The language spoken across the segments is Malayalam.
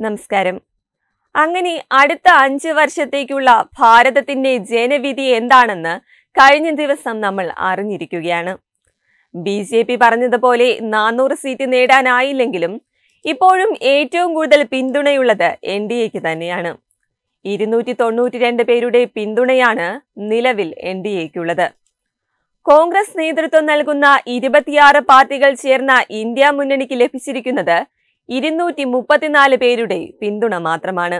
നമസ്കാരം. അങ്ങനെ അടുത്ത 5 വർഷത്തേക്കുള്ള ഭാരതത്തിന്റെ ജനവിധി എന്താണെന്ന് കഴിഞ്ഞ ദിവസം നമ്മൾ അറിഞ്ഞിരിക്കുകയാണ്. BJP പറഞ്ഞതുപോലെ 400 സീറ്റ് നേടാനായില്ലെങ്കിലും ഇപ്പോഴും ഏറ്റവും കൂടുതൽ പിന്തുണയുള്ളത് NDAക്ക് തന്നെയാണ്. 292 പേരുടെ പിന്തുണയാണ് നിലവിൽ NDAക്കുള്ളത്. കോൺഗ്രസ് നേതൃത്വം നൽകുന്ന 26 പാർട്ടികൾ ചേർന്ന ഇന്ത്യ മുന്നണിക്ക് ലഭിച്ചിരിക്കുന്നത് 234 പേരുടെ പിന്തുണ മാത്രമാണ്.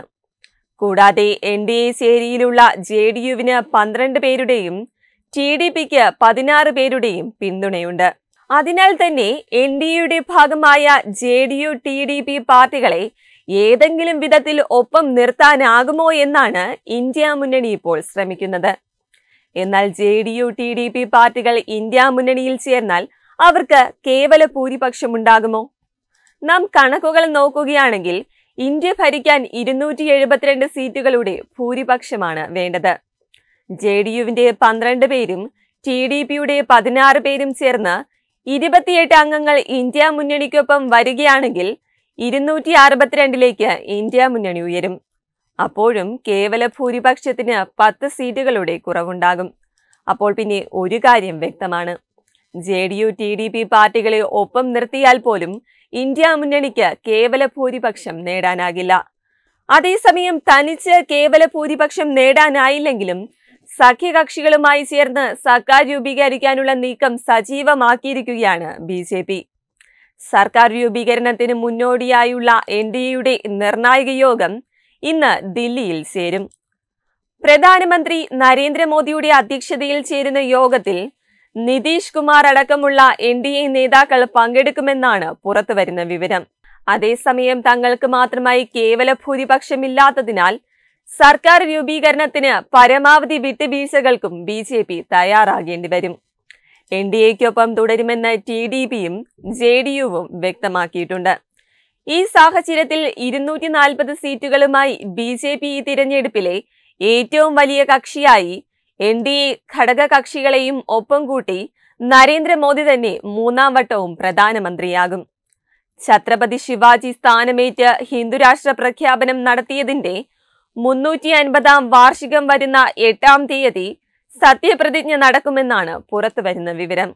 കൂടാതെ NDA ചേരിയിലുള്ള JDUവിന് 12 പേരുടെയും TDPക്ക് 16 പേരുടെയും പിന്തുണയുണ്ട്. അതിനാൽ തന്നെ NDAയുടെ ഭാഗമായ JDU TDP പാർട്ടികളെ ഏതെങ്കിലും വിധത്തിൽ ഒപ്പം നിർത്താനാകുമോ എന്നാണ് ഇന്ത്യ മുന്നണി ഇപ്പോൾ ശ്രമിക്കുന്നത്. എന്നാൽ JDU TDP പാർട്ടികൾ ഇന്ത്യ മുന്നണിയിൽ ചേർന്നാൽ അവർക്ക് കേവല ഭൂരിപക്ഷമുണ്ടാകുമോ? നാം കണക്കുകൾ നോക്കുകയാണെങ്കിൽ ഇന്ത്യ ഭരിക്കാൻ 272 സീറ്റുകളുടെ ഭൂരിപക്ഷമാണ് വേണ്ടത്. JDUവിന്റെ 12 പേരും TDPയുടെ 16 പേരും ചേർന്ന് 28 അംഗങ്ങൾ ഇന്ത്യ മുന്നണിക്കൊപ്പം വരികയാണെങ്കിൽ 262ലേക്ക് ഇന്ത്യ മുന്നണി ഉയരും. അപ്പോഴും കേവല ഭൂരിപക്ഷത്തിന് 10 സീറ്റുകളുടെ കുറവുണ്ടാകും. അപ്പോൾ പിന്നെ ഒരു കാര്യം വ്യക്തമാണ്, JDU TDP പാർട്ടികളെ ഒപ്പം നിർത്തിയാൽ പോലും ഇന്ത്യ മുന്നണിക്ക് കേവല ഭൂരിപക്ഷം നേടാനാകില്ല. അതേസമയം തനിച്ച് കേവല ഭൂരിപക്ഷം നേടാനായില്ലെങ്കിലും സഖ്യകക്ഷികളുമായി ചേർന്ന് സർക്കാർ രൂപീകരിക്കാനുള്ള നീക്കം സജീവമാക്കിയിരിക്കുകയാണ് BJP. സർക്കാർ രൂപീകരണത്തിന് മുന്നോടിയായുള്ള NDAയുടെ നിർണായക യോഗം ഇന്ന് ദില്ലിയിൽ ചേരും. പ്രധാനമന്ത്രി നരേന്ദ്രമോദിയുടെ അധ്യക്ഷതയിൽ ചേരുന്ന യോഗത്തിൽ നിതീഷ് കുമാർ അടക്കമുള്ള NDA നേതാക്കൾ പങ്കെടുക്കുമെന്നാണ് പുറത്തുവരുന്ന വിവരം. അതേസമയം തങ്ങൾക്ക് മാത്രമായി കേവല ഭൂരിപക്ഷമില്ലാത്തതിനാൽ സർക്കാർ രൂപീകരണത്തിന് പരമാവധി വിട്ടുവീഴ്ചകൾക്കും BJP തയ്യാറാകേണ്ടി വരും. NDAക്കൊപ്പം തുടരുമെന്ന് TDPയും JDUവും വ്യക്തമാക്കിയിട്ടുണ്ട്. ഈ സാഹചര്യത്തിൽ 240 സീറ്റുകളുമായി BJP ഈ തിരഞ്ഞെടുപ്പിലെ ഏറ്റവും വലിയ കക്ഷിയായി NDA ഘടക കക്ഷികളെയും ഒപ്പം കൂട്ടി നരേന്ദ്രമോദി തന്നെ 3ാം വട്ടവും പ്രധാനമന്ത്രിയാകും. ഛത്രപതി ശിവാജി സ്ഥാനമേറ്റ് ഹിന്ദുരാഷ്ട്ര പ്രഖ്യാപനം നടത്തിയതിന്റെ 350ാം വാർഷികം വരുന്ന 8ാം തീയതി സത്യപ്രതിജ്ഞ നടക്കുമെന്നാണ് പുറത്തുവരുന്ന വിവരം.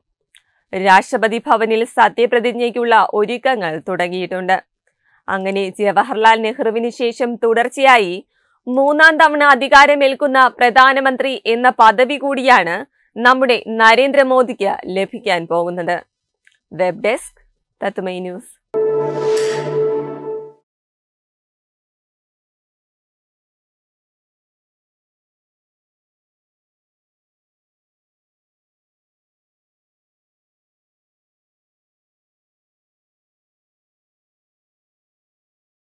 രാഷ്ട്രപതി ഭവനിൽ സത്യപ്രതിജ്ഞയ്ക്കുള്ള ഒരുക്കങ്ങൾ തുടങ്ങിയിട്ടുണ്ട്. അങ്ങനെ ജവഹർലാൽ നെഹ്റുവിന് ശേഷം തുടർച്ചയായി 3ാം തവണ അധികാരമേൽക്കുന്ന പ്രധാനമന്ത്രി എന്ന പദവി കൂടിയാണ് നമ്മുടെ നരേന്ദ്രമോദിക്ക് ലഭിക്കാൻ പോകുന്നത്. വെബ് ഡെസ്ക് തത്തുമൈ ന്യൂസ്.